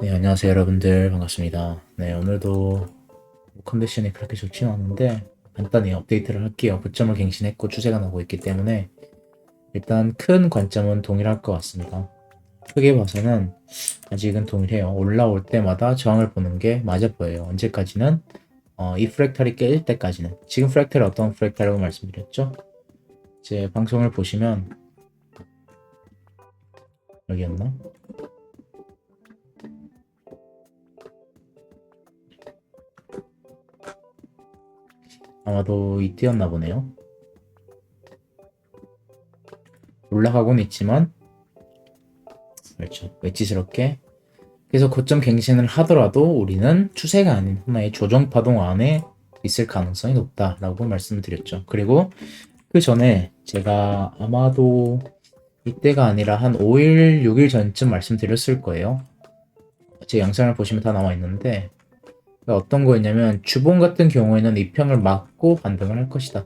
네, 안녕하세요, 여러분들. 반갑습니다. 네, 오늘도 컨디션이 그렇게 좋지는 않은데 간단히 업데이트를 할게요. 고점을 갱신했고 추세가 나고 있기 때문에 일단 큰 관점은 동일할 것 같습니다. 크게 봐서는 아직은 동일해요. 올라올 때마다 저항을 보는 게 맞아 보여요. 언제까지는? 이 프랙탈이 깨질 때까지는. 지금 프랙탈이 어떤 프랙탈이라고 말씀드렸죠? 제 방송을 보시면 여기였나? 아마도 이때였나 보네요. 올라가고는 있지만 그렇죠. 외치스럽게 그래서 고점 갱신을 하더라도 우리는 추세가 아닌 하나의 조정 파동 안에 있을 가능성이 높다라고 말씀을 드렸죠. 그리고 그 전에 제가 아마도 이때가 아니라 한 5일, 6일 전쯤 말씀드렸을 거예요. 제 영상을 보시면 다 나와 있는데 어떤 거였냐면 주봉 같은 경우에는 이평을 막고 반등을 할 것이다.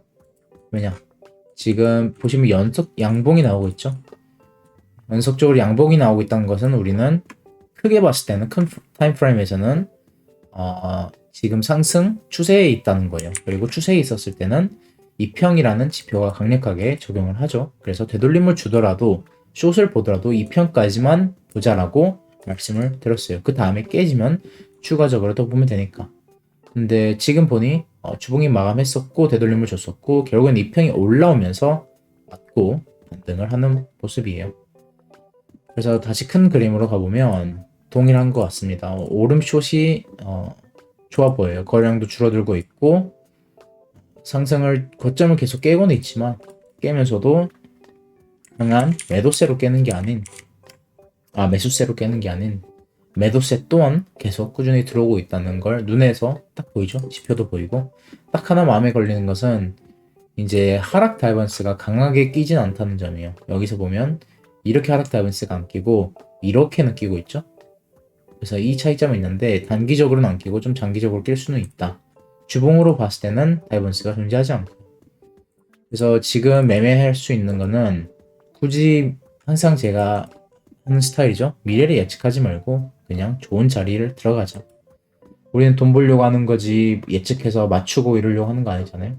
왜냐? 지금 보시면 연속 양봉이 나오고 있죠. 연속적으로 양봉이 나오고 있다는 것은 우리는 크게 봤을 때는 큰 타임 프레임에서는 지금 상승 추세에 있다는 거예요. 그리고 추세에 있었을 때는 이평이라는 지표가 강력하게 적용을 하죠. 그래서 되돌림을 주더라도 숏을 보더라도 이평까지만 보자라고 말씀을 드렸어요. 그 다음에 깨지면 추가적으로 더 보면 되니까. 근데 지금 보니 주봉이 마감했었고 되돌림을 줬었고 결국엔 이평이 올라오면서 맞고 반등을 하는 모습이에요. 그래서 다시 큰 그림으로 가보면 동일한 것 같습니다. 오름숏이 좋아 보여요. 거래량도 줄어들고 있고 상승을 고점을 계속 깨고는 있지만 깨면서도 강한 매도세로 깨는 게 아닌 매수세로 깨는 게 아닌 매도세 또한 계속 꾸준히 들어오고 있다는 걸 눈에서 딱 보이죠. 지표도 보이고 딱 하나 마음에 걸리는 것은 이제 하락 다이버스가 강하게 끼진 않다는 점이에요. 여기서 보면 이렇게 하락 다이버스가 안 끼고 이렇게는 끼고 있죠. 그래서 이 차이점이 있는데 단기적으로는 안 끼고 좀 장기적으로 낄 수는 있다. 주봉으로 봤을 때는 다이버스가 존재하지 않고. 그래서 지금 매매할 수 있는 거는 굳이 항상 제가 하는 스타일이죠. 미래를 예측하지 말고 그냥 좋은 자리를 들어가자. 우리는 돈 벌려고 하는 거지 예측해서 맞추고 이러려고 하는 거 아니잖아요.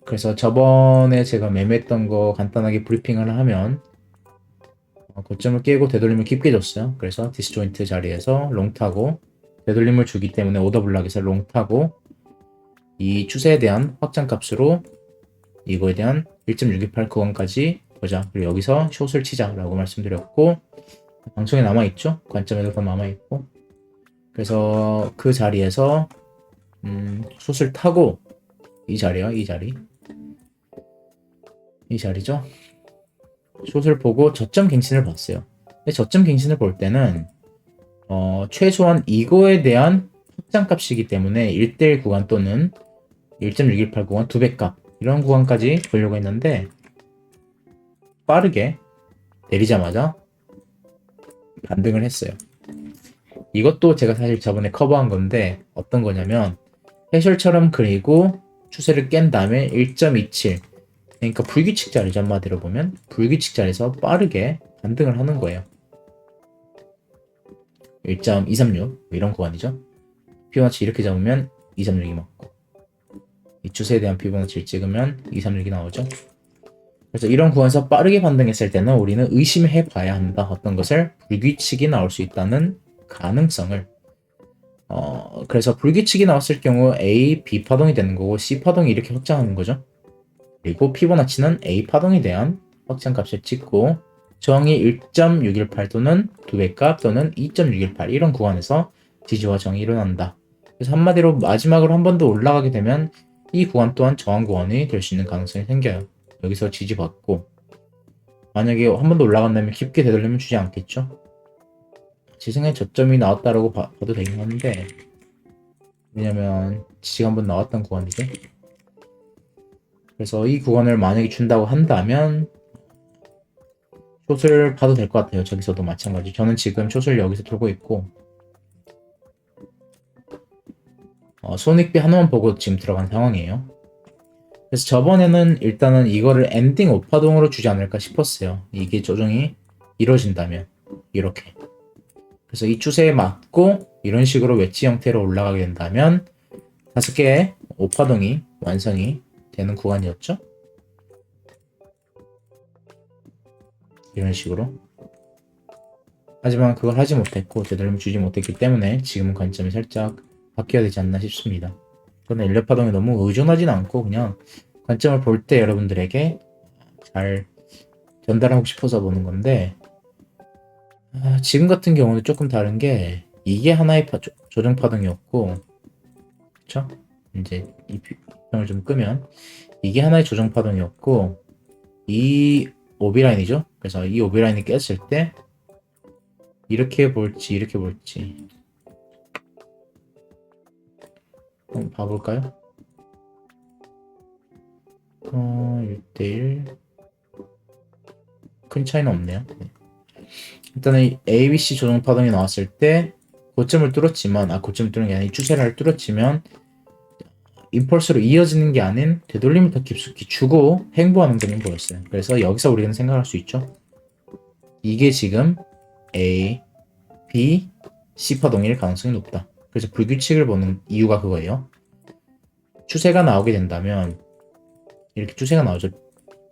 그래서 저번에 제가 매매했던 거 간단하게 브리핑을 하면 고점을 깨고 되돌림을 깊게 줬어요. 그래서 디스조인트 자리에서 롱 타고 되돌림을 주기 때문에 오더 블락에서 롱 타고 이 추세에 대한 확장 값으로 이거에 대한 1.628 구간까지 보자. 그리고 여기서 숏을 치자라고 말씀드렸고 방송에 남아있죠. 관점에도 더 남아있고 그래서 그 자리에서 숏을 타고 이 자리요. 이 자리죠. 숏을 보고 저점 갱신을 봤어요. 근데 저점 갱신을 볼 때는 최소한 이거에 대한 확장값이기 때문에 1대1 구간 또는 1.618 구간 2배 값 이런 구간까지 보려고 했는데 빠르게 내리자마자 반등을 했어요. 이것도 제가 사실 저번에 커버한 건데 어떤 거냐면 해셜처럼 그리고 추세를 깬 다음에 1.27 그러니까 불규칙 자리죠. 한마디로 보면 불규칙 자리에서 빠르게 반등을 하는 거예요. 1.236 이런 구간이죠. 피보나치 이렇게 잡으면 236이 맞고 이 추세에 대한 피보나치를 찍으면 236이 나오죠. 그래서 이런 구간에서 빠르게 반등했을 때는 우리는 의심해 봐야 한다. 어떤 것을 불규칙이 나올 수 있다는 가능성을 그래서 불규칙이 나왔을 경우 A, B 파동이 되는 거고 C 파동이 이렇게 확장하는 거죠. 그리고 피보나치는 A 파동에 대한 확장값을 찍고 저항이 1.618 또는 2배 값 또는 2.618 이런 구간에서 지지와 저항이 일어난다. 그래서 한마디로 마지막으로 한 번 더 올라가게 되면 이 구간 또한 저항 구간이 될 수 있는 가능성이 생겨요. 여기서 지지받고 만약에 한 번 더 올라간다면 깊게 되돌리면 주지 않겠죠. 제 생각에 저점이 나왔다라고 봐도 되긴 하는데 왜냐면 지지가 한 번 나왔던 구간이죠. 그래서 이 구간을 만약에 준다고 한다면 숏을 봐도 될 것 같아요. 저기서도 마찬가지. 저는 지금 숏을 여기서 들고 있고 손익비 하나만 보고 지금 들어간 상황이에요. 그래서 저번에는 일단은 이거를 엔딩 오파동으로 주지 않을까 싶었어요. 이게 조정이 이루어진다면 이렇게 그래서 이 추세에 맞고 이런 식으로 웨지 형태로 올라가게 된다면 5개의 5파동이 완성이 되는 구간이었죠. 이런 식으로. 하지만 그걸 하지 못했고 되도록이면 주지 못했기 때문에 지금은 관점이 살짝 바뀌어야 되지 않나 싶습니다. 그건 일렬 파동에 너무 의존하진 않고 그냥 관점을 볼 때 여러분들에게 잘 전달하고 싶어서 보는 건데, 지금 같은 경우는 조금 다른 게 이게 하나의 조정 파동이었고, 그쵸? 이제 이 평을 좀 끄면 이게 하나의 조정 파동이었고, 이 오비라인이죠? 그래서 이 오비라인이 깼을 때 이렇게 볼지 이렇게 볼지 한번 봐볼까요? 1대1 큰 차이는 없네요. 네. 일단은 ABC 조정 파동이 나왔을 때 고점을 뚫었지만, 고점을 뚫는 게 아니라 이 추세를 뚫었지만 임펄스로 이어지는 게 아닌 되돌림을 더 깊숙이 주고 횡보하는 그림이 보였어요. 그래서 여기서 우리는 생각할 수 있죠. 이게 지금 A, B, C 파동일 가능성이 높다. 그래서 불규칙을 보는 이유가 그거예요. 추세가 나오게 된다면 이렇게 추세가 나오죠.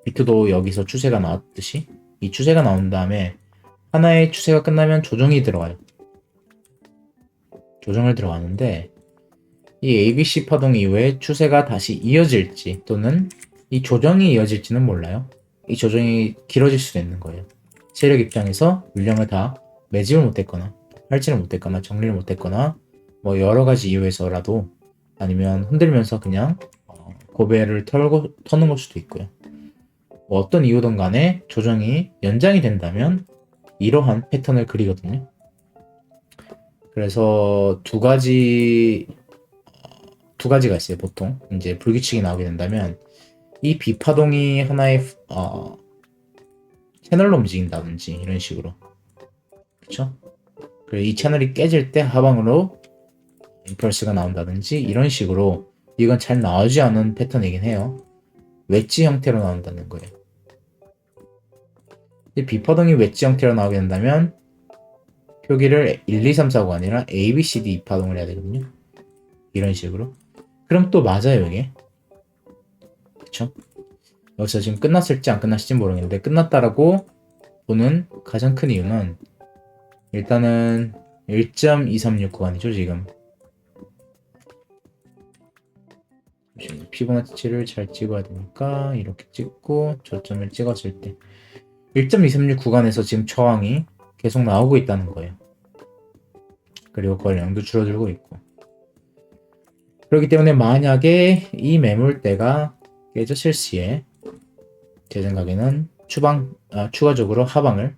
비트도 여기서 추세가 나왔듯이 이 추세가 나온 다음에 하나의 추세가 끝나면 조정이 들어가요. 조정을 들어가는데 이 ABC 파동 이후에 추세가 다시 이어질지 또는 이 조정이 이어질지는 몰라요. 이 조정이 길어질 수도 있는 거예요. 세력 입장에서 물량을 다 매집을 못했거나 할지를 못했거나 정리를 못했거나 뭐 여러 가지 이유에서라도 아니면 흔들면서 그냥 고배를 터는 걸 수도 있고요. 뭐 어떤 이유든 간에 조정이 연장이 된다면 이러한 패턴을 그리거든요. 그래서 두 가지가 있어요. 보통 이제 불규칙이 나오게 된다면 이 비파동이 하나의 채널로 움직인다든지 이런 식으로, 그렇죠? 그리고 이 채널이 깨질 때 하방으로 임펄스가 나온다든지 이런 식으로, 이건 잘 나오지 않은 패턴이긴 해요. 웨지 형태로 나온다는 거예요. 비파동이 웨지 형태로 나오게 된다면 표기를 1, 2, 3, 4가 아니라 A, B, C, D 파동을 해야 되거든요. 이런 식으로. 그럼 또 맞아요, 이게. 그쵸? 여기서 지금 끝났을지 안 끝났을지 모르겠는데 끝났다라고 보는 가장 큰 이유는 일단은 1.236 구간이죠, 지금. 피보나치를 잘 찍어야 되니까 이렇게 찍고 저점을 찍었을 때 1.236 구간에서 지금 저항이 계속 나오고 있다는 거예요. 그리고 거래량도 줄어들고 있고, 그렇기 때문에 만약에 이 매물대가 깨졌을 시에 제 생각에는 추가적으로 하방을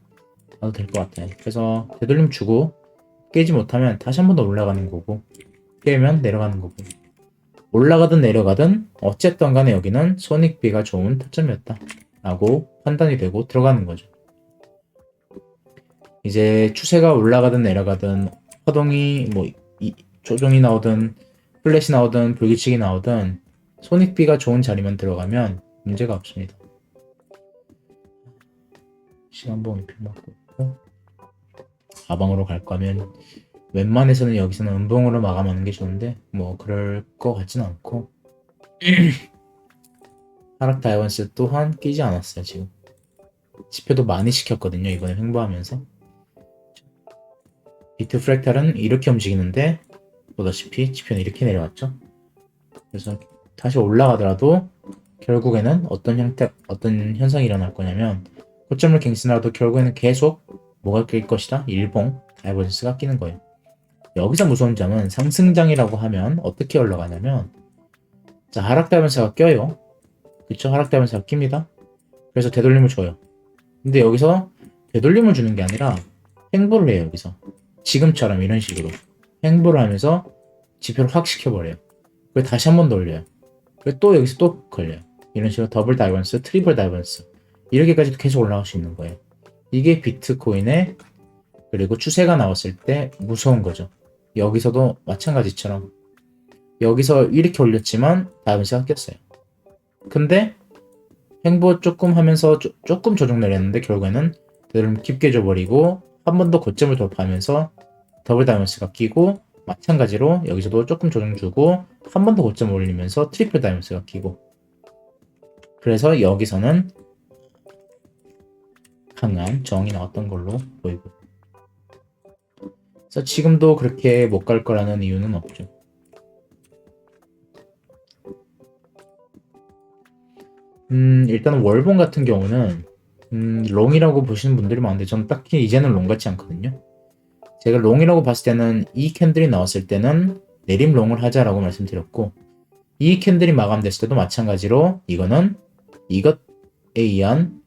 가도 될 것 같아요. 그래서 되돌림 주고 깨지 못하면 다시 한 번 더 올라가는 거고, 깨면 내려가는 거고, 올라가든 내려가든 어쨌든 간에 여기는 손익비가 좋은 타점이었다 라고 판단이 되고 들어가는 거죠. 이제 추세가 올라가든 내려가든 파동이 조정이 나오든 플랫이 나오든 불규칙이 나오든 손익비가 좋은 자리만 들어가면 문제가 없습니다. 시간봉 2표 맞고 있고, 하방으로 갈 거면 웬만해서는 여기서는 음봉으로 마감하는 게 좋은데 뭐 그럴 것 같진 않고 하락 다이번스 또한 끼지 않았어요. 지금 지표도 많이 시켰거든요, 이번에 횡보하면서. 비트 프랙탈은 이렇게 움직이는데 보다시피 지표는 이렇게 내려왔죠. 그래서 다시 올라가더라도 결국에는 어떤 현상이 일어날 거냐면, 고점을 갱신하더라도 결국에는 계속 뭐가 낄 것이다? 일봉 다이버전스가 끼는 거예요. 여기서 무서운 점은 상승장이라고 하면 어떻게 올라가냐면, 자, 하락 다이버전스가 껴요. 그쵸? 하락 다이버전스가 낍니다. 그래서 되돌림을 줘요. 근데 여기서 되돌림을 주는 게 아니라 횡보를 해요. 여기서 지금처럼 이런 식으로 횡보를 하면서 지표를 확 시켜버려요. 그리고 다시 한 번 더 올려요. 그리고 또 여기서 또 걸려요. 이런 식으로 더블 다이버전스, 트리플 다이버전스 이렇게까지 계속 올라갈 수 있는 거예요. 이게 비트코인의, 그리고 추세가 나왔을 때 무서운 거죠. 여기서도 마찬가지처럼 여기서 이렇게 올렸지만 다이버전스가 꼈어요. 근데 횡보 조금 하면서 조금 조정 내렸는데 결국에는 되돌림 깊게 줘버리고 한 번 더 고점을 돌파하면서 더블 다이먼스가 끼고 마찬가지로 여기서도 조금 조정 주고 한 번 더 고점 올리면서 트리플 다이먼스가 끼고 그래서 여기서는 강한 저항이 나왔던 걸로 보이고 그래서 지금도 그렇게 못 갈 거라는 이유는 없죠. 일단 월봉 같은 경우는 롱이라고 보시는 분들이 많은데 저는 딱히 이제는 롱 같지 않거든요. 제가 롱이라고 봤을 때는 이 캔들이 나왔을 때는 내림 롱을 하자라고 말씀드렸고 이 캔들이 마감됐을 때도 마찬가지로 이거는 이것에 의한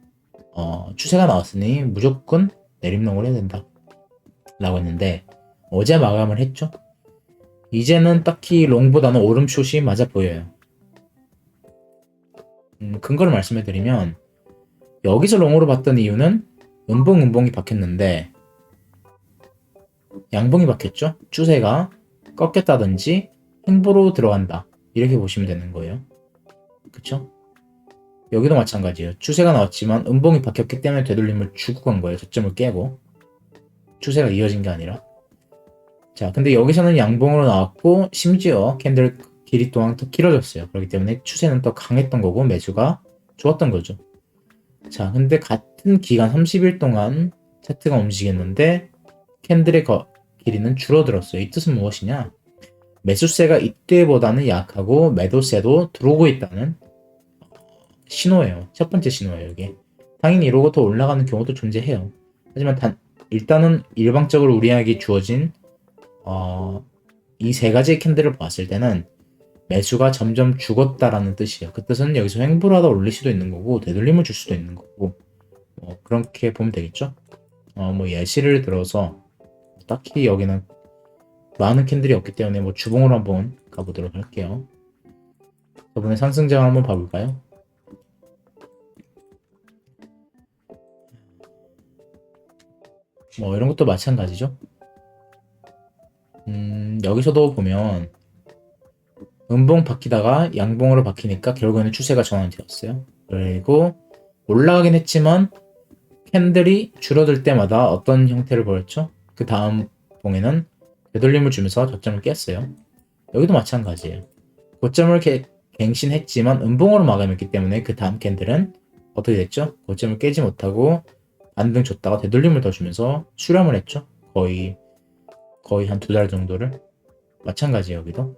추세가 나왔으니 무조건 내림 롱을 해야 된다 라고 했는데 어제 마감을 했죠. 이제는 딱히 롱보다는 오름숏이 맞아 보여요. 근거를 말씀해드리면 여기서 롱으로 봤던 이유는 음봉이 박혔는데 양봉이 박혔죠. 추세가 꺾였다든지 횡보로 들어간다 이렇게 보시면 되는 거예요. 그쵸? 여기도 마찬가지예요. 추세가 나왔지만 음봉이 박혔기 때문에 되돌림을 주고 간 거예요. 저점을 깨고 추세가 이어진 게 아니라. 자, 근데 여기서는 양봉으로 나왔고 심지어 캔들 길이 또한 더 길어졌어요. 그렇기 때문에 추세는 더 강했던 거고 매수가 좋았던 거죠. 자, 근데 같은 기간 30일 동안 차트가 움직였는데 캔들의 길이는 줄어들었어요. 이 뜻은 무엇이냐? 매수세가 이때보다는 약하고 매도세도 들어오고 있다는 신호예요. 첫 번째 신호예요, 이게. 당연히 이러고 더 올라가는 경우도 존재해요. 하지만 일단은 일방적으로 우리에게 주어진 이 세 가지의 캔들을 봤을 때는 매수가 점점 죽었다라는 뜻이에요. 그 뜻은 여기서 횡보를 하다 올릴 수도 있는 거고 되돌림을 줄 수도 있는 거고 그렇게 보면 되겠죠. 예시를 들어서 딱히 여기는 많은 캔들이 없기 때문에 주봉으로 한번 가보도록 할게요. 저번에 상승장을 한번 봐볼까요? 이런 것도 마찬가지죠. 여기서도 보면 음봉 바뀌다가 양봉으로 바뀌니까 결국에는 추세가 전환이 되었어요. 그리고 올라가긴 했지만 캔들이 줄어들 때마다 어떤 형태를 보였죠? 그 다음 봉에는 되돌림을 주면서 저점을 깼어요. 여기도 마찬가지예요. 고점을 갱신했지만 음봉으로 마감했기 때문에 그 다음 캔들은 어떻게 됐죠? 고점을 깨지 못하고 반등 줬다가 되돌림을 더 주면서 수렴을 했죠. 거의 한 2달 정도를. 마찬가지예요. 여기도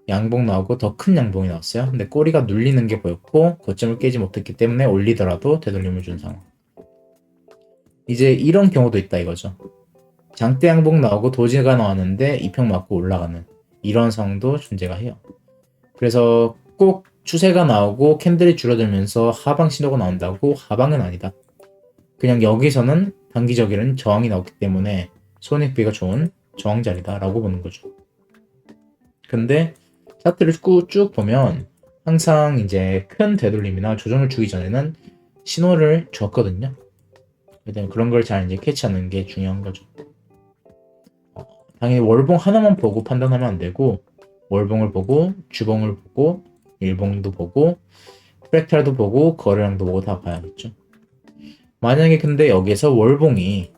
양봉 나오고 더 큰 양봉이 나왔어요. 근데 꼬리가 눌리는 게 보였고 고점을 깨지 못했기 때문에 올리더라도 되돌림을 준 상황. 이제 이런 경우도 있다 이거죠. 장대 양봉 나오고 도지가 나왔는데 이평 맞고 올라가는 이런 상황도 존재가 해요. 그래서 꼭 추세가 나오고 캔들이 줄어들면서 하방 신호가 나온다고 하방은 아니다. 그냥 여기서는 단기적인 저항이 나왔기 때문에 손익비가 좋은 저항 자리다 라고 보는 거죠. 근데 차트를 쭉 보면 항상 이제 큰 되돌림이나 조정을 주기 전에는 신호를 줬거든요. 그런 걸 잘 이제 캐치하는 게 중요한 거죠. 당연히 월봉 하나만 보고 판단하면 안 되고 월봉을 보고 주봉을 보고 일봉도 보고 프랙탈도 보고 거래량도 보고 다 봐야겠죠. 만약에 근데 여기서 월봉이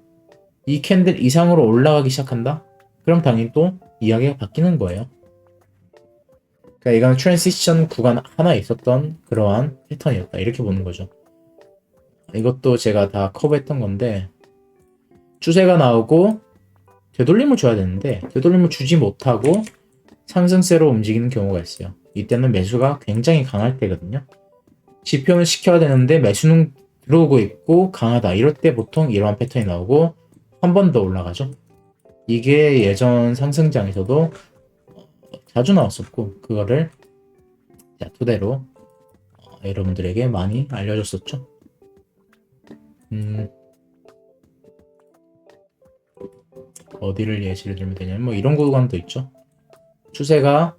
이 캔들 이상으로 올라가기 시작한다? 그럼 당연히 또 이야기가 바뀌는 거예요. 그러니까 이건 트랜지션 구간 하나 있었던 그러한 패턴이었다 이렇게 보는 거죠. 이것도 제가 다 커버했던 건데 추세가 나오고 되돌림을 줘야 되는데 되돌림을 주지 못하고 상승세로 움직이는 경우가 있어요. 이때는 매수가 굉장히 강할 때거든요. 지표는 시켜야 되는데 매수는 들어오고 있고 강하다. 이럴 때 보통 이러한 패턴이 나오고 한 번 더 올라가죠. 이게 예전 상승장에서도 자주 나왔었고 그거를 토대로 여러분들에게 많이 알려줬었죠. 어디를 예시를 들면 되냐면 이런 구간도 있죠. 추세가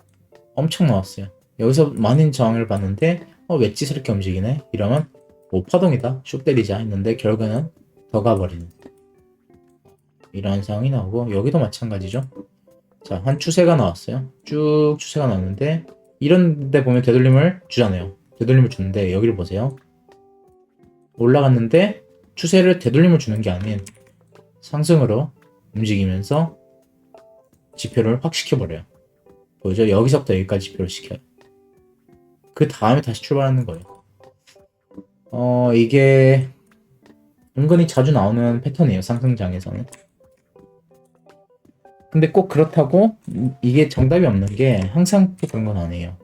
엄청 나왔어요. 여기서 많은 저항을 봤는데 웨지스럽게 움직이네. 이러면 파동이다. 슉 때리자 했는데 결국에는 더 가버리는 이러한 상황이 나오고 여기도 마찬가지죠. 자, 한 추세가 나왔어요. 쭉 추세가 나왔는데 이런 데 보면 되돌림을 주잖아요. 되돌림을 주는데 여기를 보세요. 올라갔는데 추세를 되돌림을 주는 게 아닌 상승으로 움직이면서 지표를 확 시켜버려요. 보이죠? 여기서부터 여기까지 지표를 시켜요. 그 다음에 다시 출발하는 거예요. 이게 은근히 자주 나오는 패턴이에요. 상승장에서는. 근데 꼭 그렇다고 이게 정답이 없는 게 항상 그런 건 아니에요.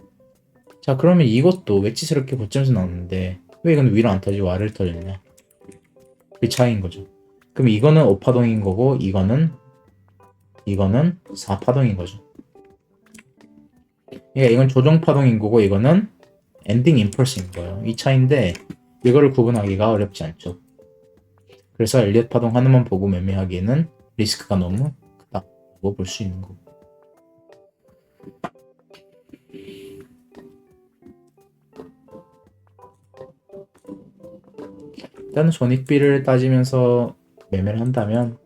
자, 그러면 이것도 웨지스럽게 고점에서 나오는데 왜 이건 위로 안 터지고 아래를 터졌냐? 그 차이인 거죠. 그럼 이거는 5파동인 거고 이거는 4파동인 거죠. 예, 이건 조정파동인 거고 이거는 엔딩 임펄스인 거예요. 이 차이인데 이거를 구분하기가 어렵지 않죠. 그래서 엘리엇 파동 하나만 보고 매매하기에는 리스크가 너무 크다고 볼 수 있는 거고. 일단 손익비를 따지면서 매매를 한다면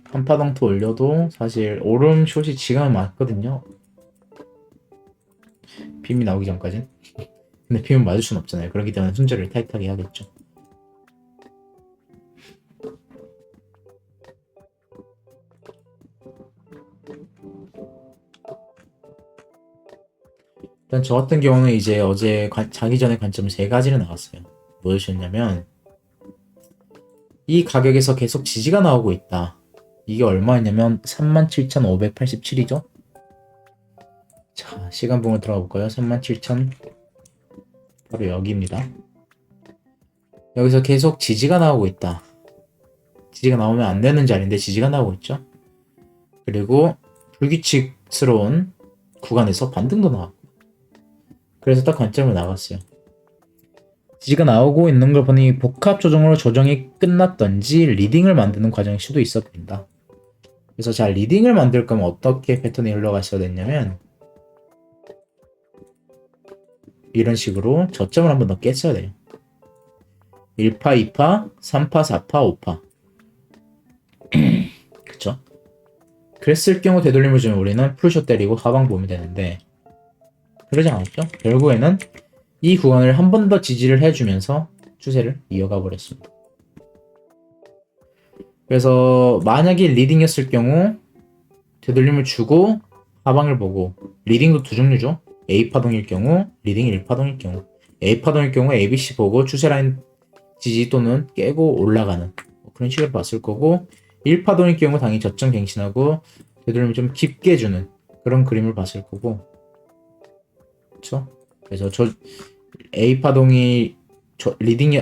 한파동 더 올려도 사실 오름 숏이 지금 맞거든요. 빔이 나오기 전까진. 근데 빔은 맞을 순 없잖아요. 그렇기 때문에 순저를 타이트하게 해야겠죠. 일단 저 같은 경우는 이제 어제 자기 전에 관점 세 가지를 나왔어요. 무엇이었냐면 이 가격에서 계속 지지가 나오고 있다. 이게 얼마였냐면 37,587이죠. 자, 시간봉을 들어가 볼까요? 37,000 바로 여기입니다. 여기서 계속 지지가 나오고 있다. 지지가 나오면 안 되는 자리인데 지지가 나오고 있죠. 그리고 불규칙스러운 구간에서 반등도 나왔고 그래서 딱 관점을 나갔어요. 지지가 나오고 있는 걸 보니 복합 조정으로 조정이 끝났던지 리딩을 만드는 과정일 수도 있어 보인다. 그래서 자, 리딩을 만들 거면 어떻게 패턴이 흘러갔어야 됐냐면 이런 식으로 저점을 한번 더 깼어야 돼요. 1파, 2파, 3파, 4파, 5파. 그쵸? 그랬을 경우 되돌림을 주면 우리는 풀숏 때리고 하방 보면 되는데 그러지 않았죠? 결국에는 이 구간을 한 번 더 지지를 해주면서 추세를 이어가 버렸습니다. 그래서 만약에 리딩이었을 경우 되돌림을 주고 하방을 보고 리딩도 두 종류죠. A파동일 경우, 리딩 1파동일 경우. A파동일 경우 ABC 보고 추세라인 지지 또는 깨고 올라가는 그런 식으로 봤을 거고 1파동일 경우 당연히 저점 갱신하고 되돌림을 좀 깊게 주는 그런 그림을 봤을 거고 그쵸? 그래서 저 A파동이 리딩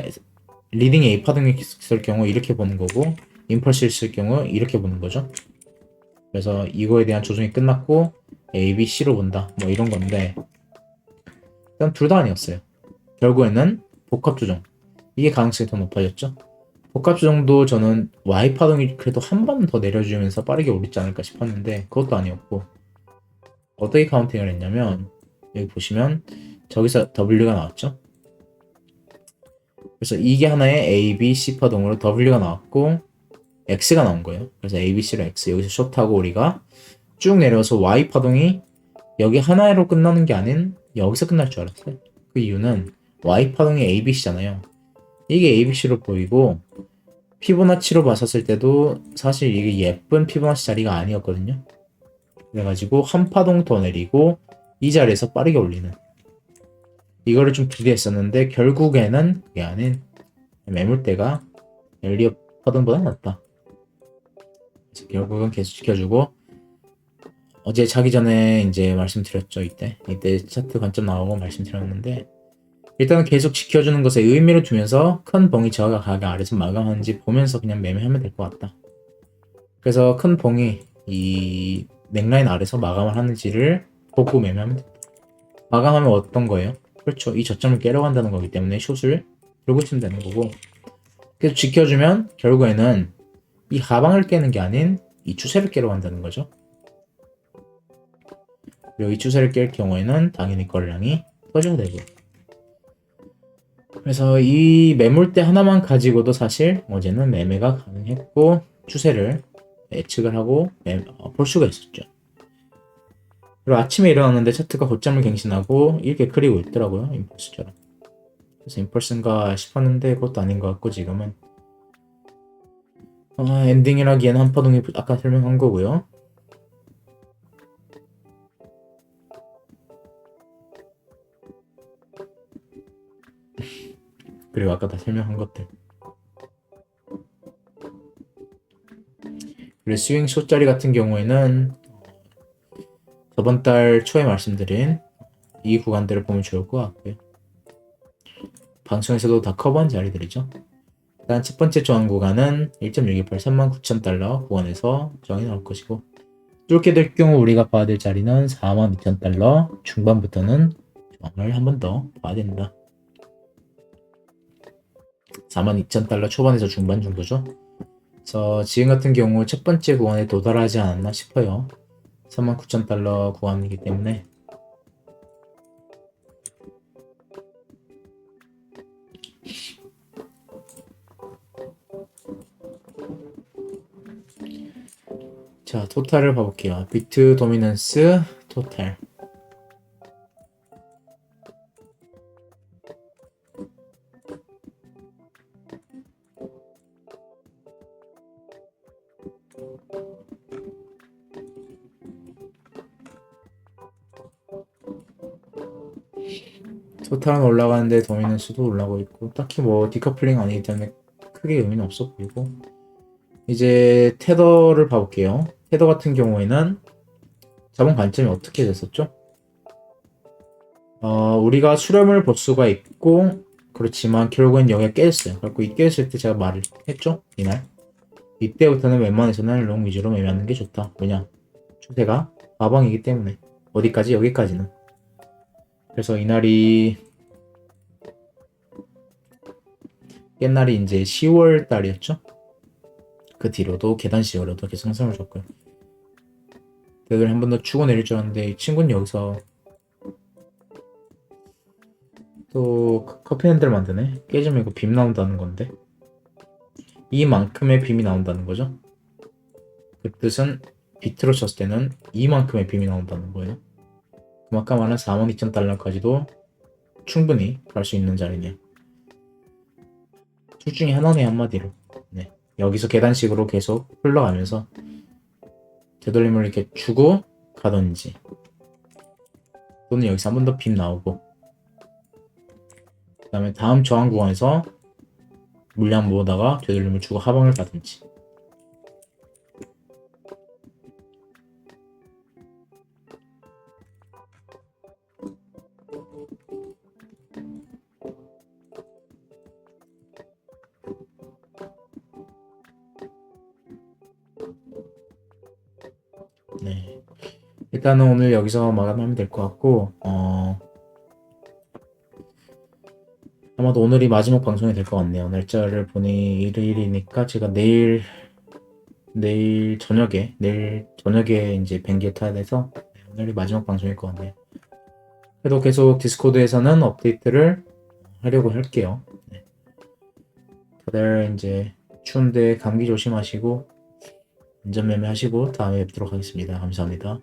A파동이 있을 경우 이렇게 보는 거고 임펄스 있을 경우 이렇게 보는 거죠. 그래서 이거에 대한 조정이 끝났고 A, B, C로 본다 뭐 이런 건데 일단 둘 다 아니었어요. 결국에는 복합 조정 이게 가능성이 더 높아졌죠. 복합 조정도 저는 Y파동이 그래도 한 번 더 내려주면서 빠르게 오르지 않을까 싶었는데 그것도 아니었고 어떻게 카운팅을 했냐면 여기 보시면 저기서 W가 나왔죠. 그래서 이게 하나의 A, B, C 파동으로 W가 나왔고 X가 나온 거예요. 그래서 A, B, C로 X 여기서 숏하고 우리가 쭉 내려서 Y 파동이 여기 하나로 끝나는 게 아닌 여기서 끝날 줄 알았어요. 그 이유는 Y 파동이 A, B, C잖아요. 이게 A, B, C로 보이고 피보나치로 봤었을 때도 사실 이게 예쁜 피보나치 자리가 아니었거든요. 그래가지고 한 파동 더 내리고 이 자리에서 빠르게 올리는 이거를 좀 기대했었는데 결국에는 그게 아닌 매물대가 엘리엇 파동보다 낫다. 그래서 결국은 계속 지켜주고 어제 자기 전에 이제 말씀드렸죠. 이때 차트 관점 나오고 말씀드렸는데 일단은 계속 지켜주는 것에 의미를 두면서 큰 봉이 저가 가격 아래서 마감하는지 보면서 그냥 매매하면 될 것 같다. 그래서 큰 봉이 이 넥라인 아래서 마감을 하는지를 보고 매매하면 된다. 마감하면 어떤 거예요? 그렇죠. 이 저점을 깨러 간다는 거기 때문에 숏을 들고 있으면 되는 거고 계속 지켜주면 결국에는 이 하방을 깨는 게 아닌 이 추세를 깨러 간다는 거죠. 그리고 이 추세를 깰 경우에는 당연히 거래량이 터져야 되고 그래서 이 매물대 하나만 가지고도 사실 어제는 매매가 가능했고 추세를 예측을 하고 볼 수가 있었죠. 그리고 아침에 일어났는데 차트가 고점을 갱신하고 이렇게 그리고 있더라고요. 임펄스처럼. 그래서 임펄스인가 싶었는데 그것도 아닌 것 같고 지금은 엔딩이라기에는 한파동이 아까 설명한 거고요. 그리고 아까 다 설명한 것들. 그리고 스윙 쇼자리 같은 경우에는 저번 달 초에 말씀드린 이 구간들을 보면 좋을 것 같고요. 방송에서도 다 커버한 자리들이죠. 일단 첫 번째 저항 구간은 1.618 39,000달러 구간에서 저항이 나올 것이고 뚫게 될 경우 우리가 봐야 될 자리는 42,000달러 중반부터는 저항을 한 번 더 봐야 된다. 42,000달러 초반에서 중반 정도죠. 그래서 지금 같은 경우 첫 번째 구간에 도달하지 않았나 싶어요. 39,000달러 구간이기 때문에 자, 토탈을 봐볼게요. 비트 도미넌스 토탈. 토탈은 올라가는데 도미넌스도 올라가고 있고 딱히 뭐 디커플링 아니기 때문에 크게 의미는 없어 보이고 이제 테더를 봐볼게요. 테더 같은 경우에는 자본 관점이 어떻게 됐었죠? 우리가 수렴을 볼 수가 있고 그렇지만 결국엔 여기가 깨졌어요. 그래서 이 깨졌을 때 제가 말을 했죠? 이날 이때부터는 웬만해서는 롱 위주로 매매하는 게 좋다. 왜냐? 추세가 하방이기 때문에 어디까지? 여기까지는. 그래서 이날이 옛날이 이제 10월 달이었죠? 그 뒤로도 계단식으로도 계속 상승을 줬고요. 대들 한 번 더 추고 내릴 줄 알았는데 이 친구는 여기서 또 커피 핸들 만드네. 깨지면 이거 빔 나온다는 건데 이만큼의 빔이 나온다는 거죠. 그 뜻은 비트로 쳤을 때는 이만큼의 빔이 나온다는 거예요. 그만큼 하는 42,000달러까지도 충분히 갈 수 있는 자리네요. 둘 중에 하나네 한마디로. 네. 여기서 계단식으로 계속 흘러가면서 되돌림을 이렇게 주고 가든지 또는 여기서 한 번 더 빔 나오고 그 다음에 다음 저항 구간에서 물량 모으다가 되돌림을 주고 하방을 가든지. 네. 일단은 오늘 여기서 마감하면 될 것 같고 아마도 오늘이 마지막 방송이 될 것 같네요. 날짜를 보니 일요일이니까 제가 내일 저녁에 이제 비행기에 타야 돼서 오늘이 마지막 방송일 것 같네요. 그래도 계속 디스코드에서는 업데이트를 하려고 할게요. 네. 다들 이제 추운데 감기 조심하시고 안전매매 하시고 다음에 뵙도록 하겠습니다. 감사합니다.